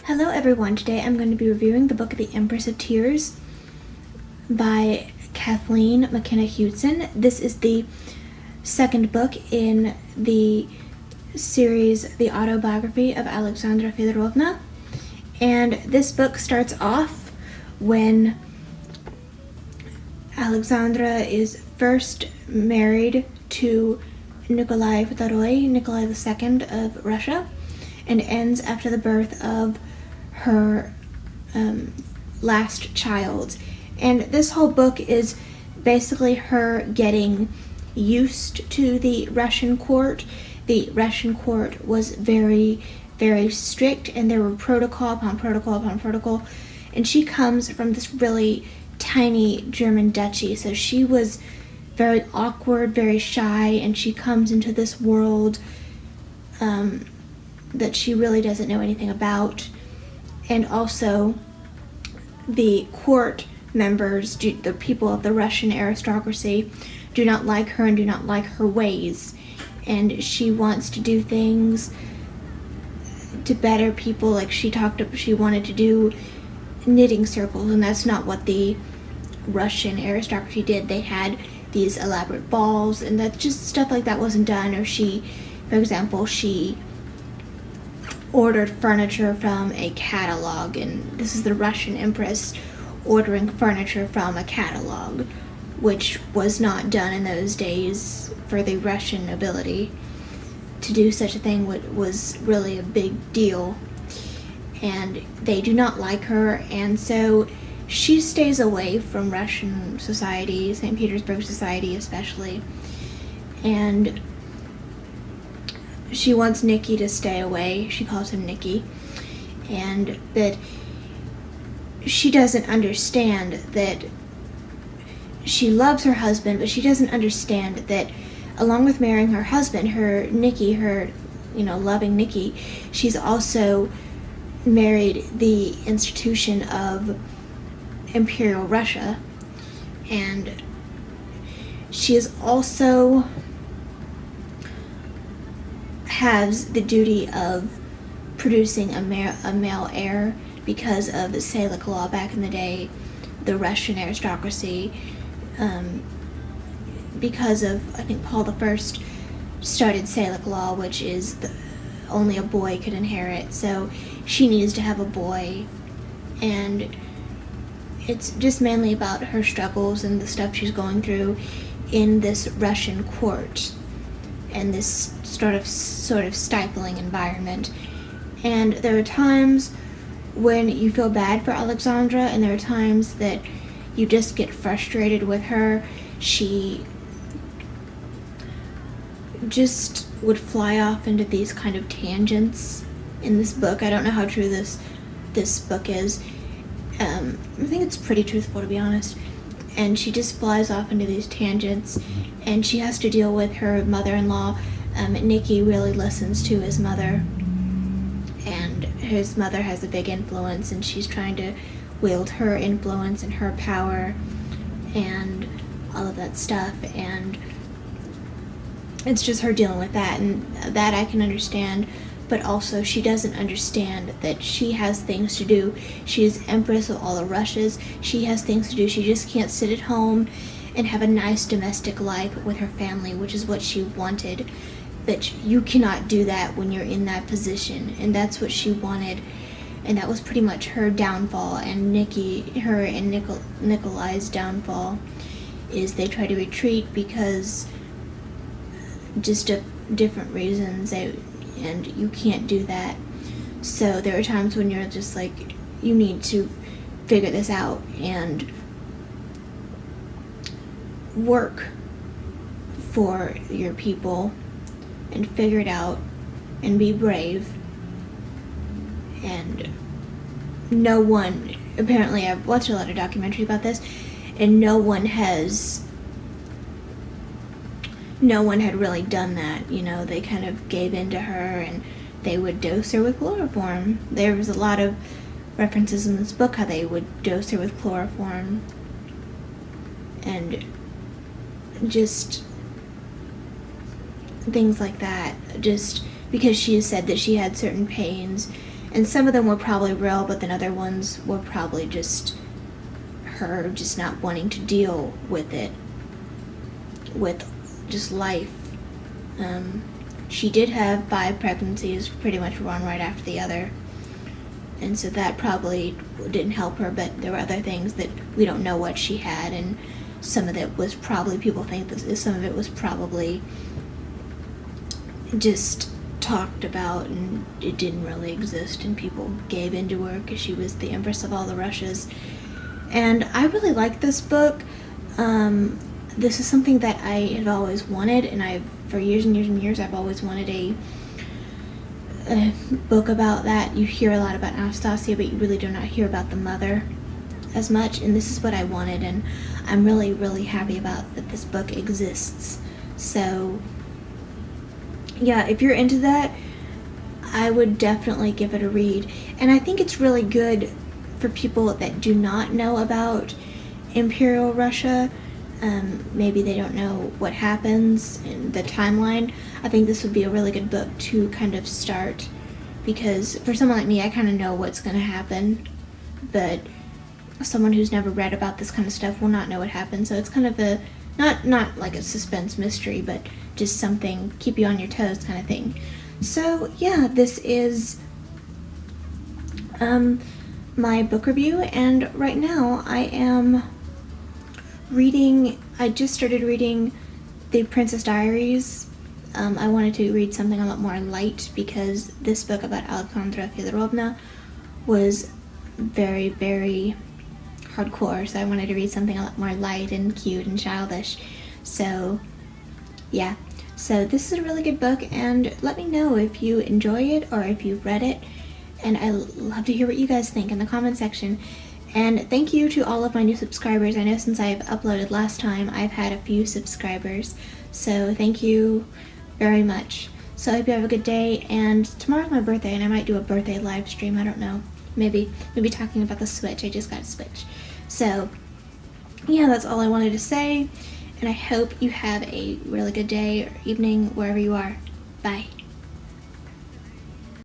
Hello everyone, today I'm going to be reviewing the book The Empress of Tears by Kathleen McKenna Hewtson. This is the second book in the series The Autobiography of Alexandra Fedorovna, and this book starts off when Alexandra is first married to Nikolai II of Russia, and ends after the birth of her last child. And this whole book is basically her getting used to the Russian court. The Russian court was very, very strict, and there were protocol upon protocol upon protocol. And she comes from this really tiny German duchy, so she was very awkward, very shy, and she comes into this world that she really doesn't know anything about. And also the court members, the people of the Russian aristocracy, do not like her and do not like her ways, and she wants to do things to better people. Like she wanted to do knitting circles, and that's not what the Russian aristocracy did. They had these elaborate balls, and that just stuff like that wasn't done. Or for example, she ordered furniture from a catalog, and this is the Russian Empress ordering furniture from a catalog, which was not done in those days. For the Russian nobility to do such a thing was really a big deal, and they do not like her, and so she stays away from Russian society, St. Petersburg society especially, and she wants Nicky to stay away. She calls him Nicky, and that she doesn't understand that she loves her husband, but she doesn't understand that along with marrying her husband, her loving Nicky, she's also married the institution of Imperial Russia, and she is also has the duty of producing a male heir because of the Salic law back in the day, the Russian aristocracy, because of, I think, Paul I started Salic law, which is only a boy could inherit, so she needs to have a boy, and it's just mainly about her struggles and the stuff she's going through in this Russian court and this sort of stifling environment. And there are times when you feel bad for Alexandra, and there are times that you just get frustrated with her. She just would fly off into these kind of tangents in this book. I don't know how true this book is. I think it's pretty truthful, to be honest. And she just flies off into these tangents, and she has to deal with her mother-in-law. Nicky really listens to his mother, and his mother has a big influence, and she's trying to wield her influence and her power and all of that stuff, and it's just her dealing with that, and that I can understand. But also she doesn't understand that she has things to do. She's Empress of all the Russias. She has things to do. She just can't sit at home and have a nice domestic life with her family, which is what she wanted. That you cannot do that when you're in that position, and that's what she wanted, and that was pretty much her downfall. And her and Nikolai's downfall is they try to retreat because just of different reasons, and you can't do that. So there are times when you're just like, you need to figure this out and work for your people and figure it out and be brave. And no one, apparently I've watched a lot of documentaries about this, and no one had really done that. They kind of gave in to her, and they would dose her with chloroform. There was a lot of references in this book how they would dose her with chloroform, and just things like that, just because she said that she had certain pains And some of them were probably real, but then other ones were probably just her just not wanting to deal with it, with just life. She did have 5 pregnancies, pretty much one right after the other. And so that probably didn't help her, but there were other things that we don't know what she had, and some of it was probably, people think that some of it was probably just talked about and it didn't really exist, and people gave into her because she was the Empress of all the Russias. And I really like this book. This is something that I have always wanted, and for years and years and years, I've always wanted a book about that. You hear a lot about Anastasia, but you really do not hear about the mother as much, and this is what I wanted, and I'm really, really happy about that this book exists. So yeah, if you're into that, I would definitely give it a read. And I think it's really good for people that do not know about Imperial Russia. Maybe they don't know what happens in the timeline. I think this would be a really good book to kind of start, because for someone like me, I kind of know what's going to happen, but someone who's never read about this kind of stuff will not know what happens. So it's kind of a not like a suspense mystery, but just something keep you on your toes kind of thing. So yeah, this is my book review, and right now I just started reading The Princess Diaries. I wanted to read something a lot more light, because this book about Alexandra Fyodorovna was very, very hardcore, so I wanted to read something a lot more light and cute and childish. So yeah, so this is a really good book, and let me know if you enjoy it or if you've read it, and I love to hear what you guys think in the comment section. And thank you to all of my new subscribers. I know since I've uploaded last time, I've had a few subscribers, so thank you very much. So I hope you have a good day, and tomorrow's my birthday, and I might do a birthday live stream, I don't know. Maybe talking about the Switch. I just got a Switch. So yeah, that's all I wanted to say, and I hope you have a really good day or evening wherever you are. Bye.